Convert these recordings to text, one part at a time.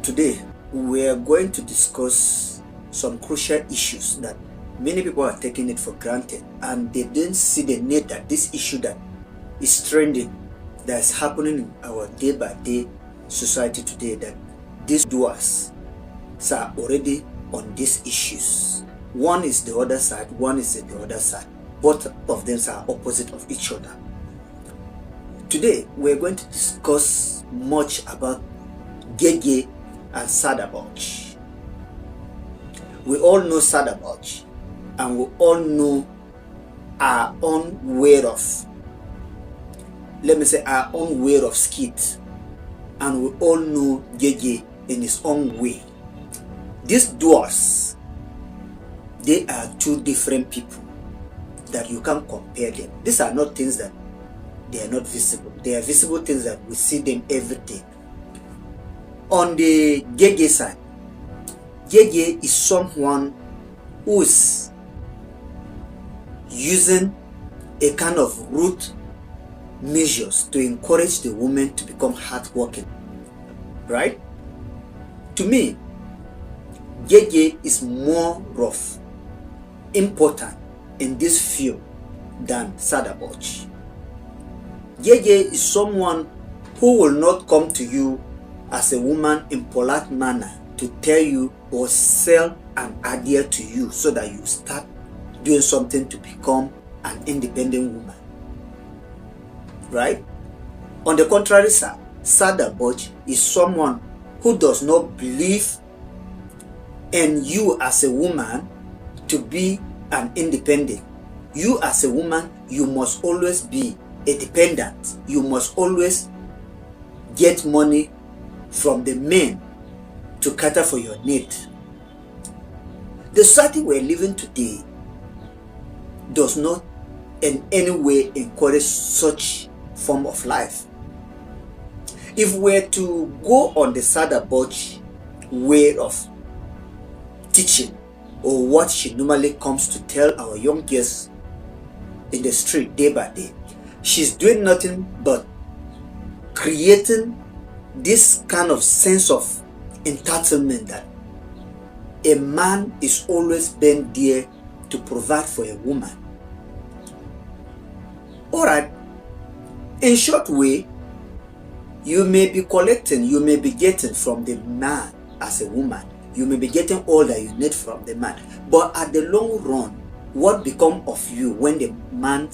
Today, we are going to discuss some crucial issues that many people are taking it for granted, and they didn't see the need that this issue that is trending, that is happening in our day-by-day society today, that these doers are already on these issues. One is the other side, one is the other side. Both of them are opposite of each other. Today, we're going to discuss much about GehGeh and Saidaboj. We all know Saidaboj, and we all know our own way of, our own way of skit, and we all know GehGeh in his own way. These duos, they are two different people that you can't compare them. These are not things that they are not visible. They are visible things that we see them every day. On the GehGeh side, GehGeh is someone who is using a kind of root measures to encourage the woman to become hardworking, right? To me, GehGeh is more of important in this field than Saidaboj. GehGeh is someone who will not come to you as a woman in polite manner to tell you or sell an idea to you so that you start doing something to become an independent woman, right? On the contrary side, Saidaboj is someone who does not believe in you as a woman to be an independent. You as a woman, you must always be a dependent. You must always get money from the men to cater for your need. The society we're living today does not in any way encourage such form of life. If we're to go on the Saidaboj way of teaching, or what she normally comes to tell our young girls in the street day by day, she's doing nothing but creating this kind of sense of entitlement that a man is always been there to provide for a woman. Alright, in short way, you may be collecting, you may be getting from the man as a woman, you may be getting all that you need from the man, but at the long run, what become of you when the man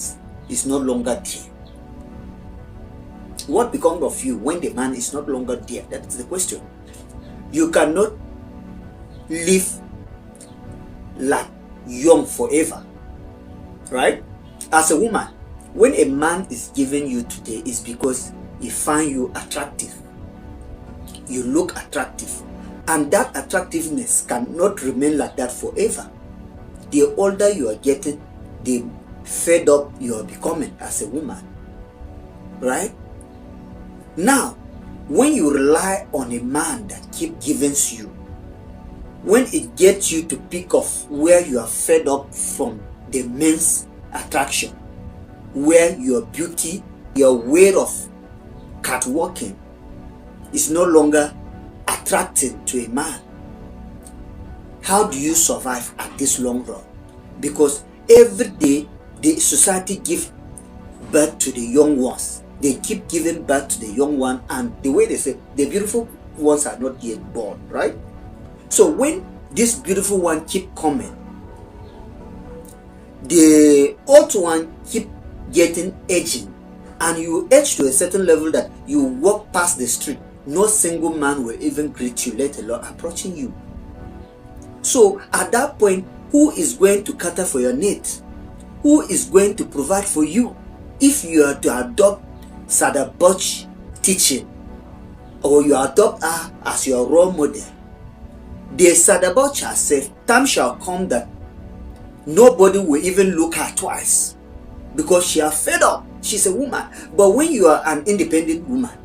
is no longer there? What becomes of you when the man is no longer there? That is the question. You cannot live like young forever, right? As a woman, when a man is giving you today, is because he finds you attractive. You look attractive, and that attractiveness cannot remain like that forever. The older you are getting, the fed up you are becoming as a woman, right? Now, when you rely on a man that keep giving you, when it gets you to pick off where you are fed up from the men's attraction, where your beauty, your way of catwalking is no longer attracting to a man, how do you survive at this long run? Because every day the society gives birth to the young ones. They keep giving birth to the young one, and the way they say, the beautiful ones are not yet born, right? So when this beautiful one keep coming, the old one keep getting aging, and you age to a certain level that you walk past the street, no single man will even greet you, let alone approaching you. So at that point, who is going to cater for your needs? Who is going to provide for you? If you are to adopt Saidaboj teaching, or you adopt her as your role model, the Saidaboj herself, time shall come that nobody will even look her twice, because she are fed up. She's a woman. But when you are an independent woman,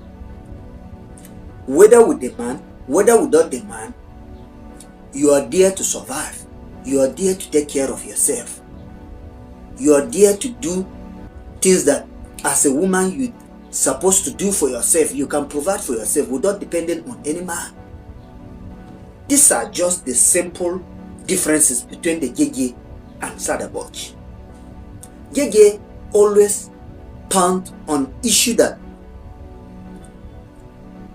whether with the man, whether without the man, you are there to survive. You are there to take care of yourself. You are there to do things that as a woman you supposed to do for yourself. You can provide for yourself without depending on any man. These are just the simple differences between the GehGeh and Saidaboj. GehGeh always pound on issue that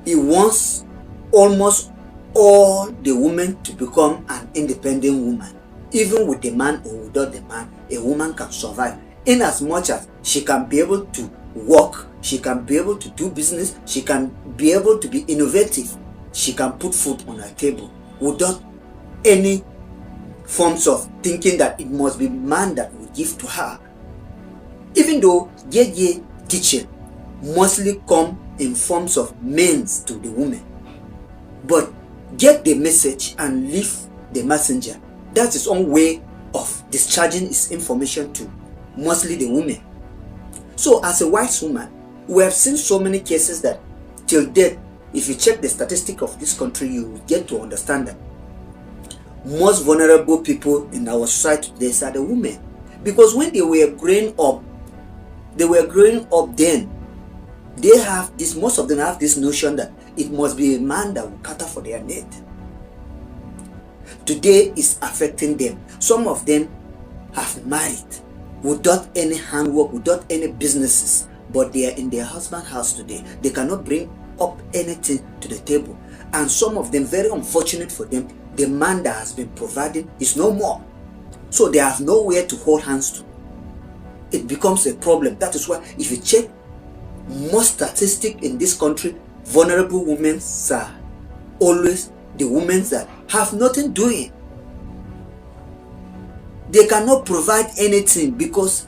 he wants almost all the women to become an independent woman. Even with the man or without the man, a woman can survive, in as much as she can be able to work, she can be able to do business, she can be able to be innovative, she can put food on her table without any forms of thinking that it must be man that will give to her. Even though GehGeh teaching mostly come in forms of means to the woman, but get the message and leave the messenger. That's his own way of discharging his information to mostly the women. So as a white woman, we have seen so many cases that till date, if you check the statistic of this country, you will get to understand that most vulnerable people in our society today are the women. Because when they were growing up then, they have this, most of them have this notion that it must be a man that will cater for their need. Today is affecting them. Some of them have married without any handwork, without any businesses, but they are in their husband's house today. They cannot bring up anything to the table. And some of them, very unfortunate for them, the man that has been providing is no more. So they have nowhere to hold hands to. It becomes a problem. That is why if you check most statistics in this country, vulnerable women are always the women that have nothing doing. They cannot provide anything because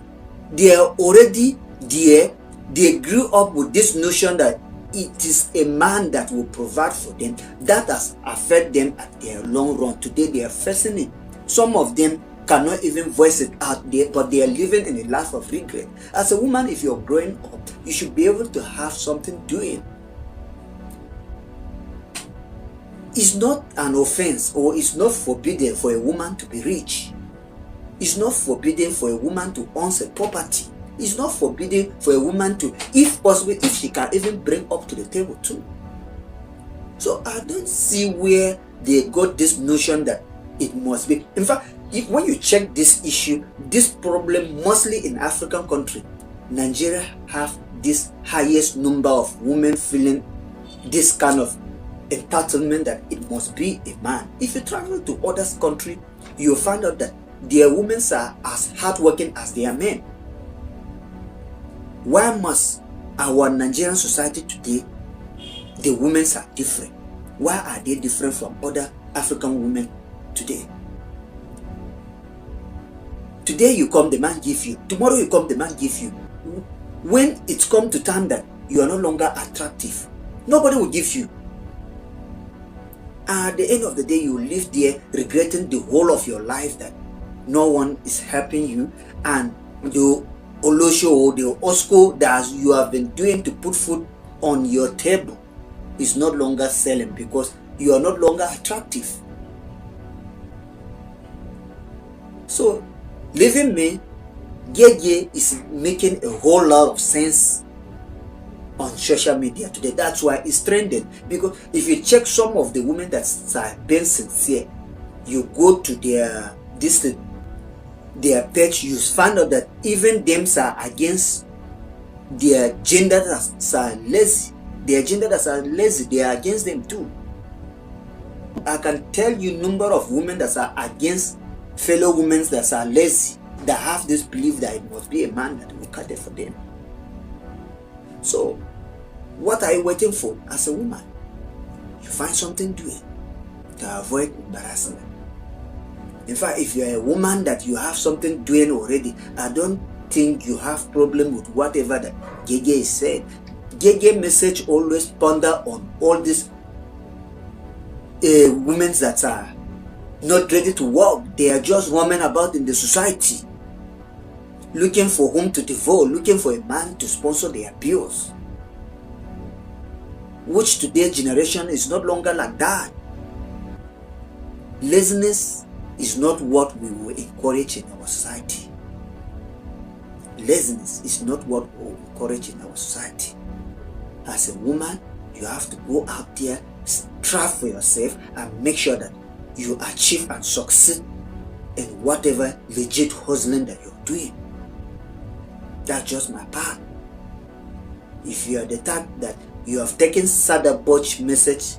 they are already there. They grew up with this notion that it is a man that will provide for them. That has affected them at their long run. Today they are facing it. Some of them cannot even voice it out there, but they are living in a life of regret. As a woman, if you're growing up, you should be able to have something doing. It's not an offense, or it's not forbidden for a woman to be rich. It's not forbidden for a woman to own a property. It's not forbidden for a woman to, if possible, if she can even bring up to the table too. So I don't see where they got this notion that it must be. In fact, when you check this issue, this problem mostly in African country, Nigeria have this highest number of women feeling this kind of entitlement that it must be a man. If you travel to other countries, you'll find out that their women are as hardworking as their men. Why must our Nigerian society today, the women are different? Why are they different from other African women today? Today you come, the man give you. Tomorrow you come, the man give you. When it's come to time that you are no longer attractive, nobody will give you. At the end of the day, you live there regretting the whole of your life that no one is helping you, and the olosho or the osko that you have been doing to put food on your table is no longer selling because you are no longer attractive. So, leaving me, GehGeh is making a whole lot of sense on social media today. That's why it's trending. Because if you check some of the women that are being sincere, you go to their page, you find out that even them are against their gender that are lazy. Their gender that are lazy, they are against them too. I can tell you number of women that are against fellow women that are lazy, that have this belief that it must be a man that will cater for them. So, what are you waiting for as a woman? You find something doing to avoid embarrassment. In fact, if you're a woman that you have something doing already, I don't think you have problem with whatever that GehGeh said. GehGeh message always ponder on all these women that are not ready to work. They are just women about in the society, looking for whom to devote, looking for a man to sponsor their bills, which today's generation is not longer like that. Laziness is not what we will encourage in our society. Laziness is not what we will encourage in our society. As a woman, you have to go out there, strive for yourself and make sure that you achieve and succeed in whatever legit hustling that you're doing. That's just my part. If you are the type that you have taken Saidaboj message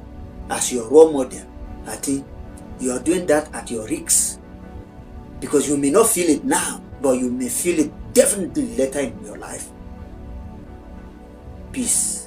as your role model, I think you are doing that at your risks, because you may not feel it now, but you may feel it definitely later in your life. Peace.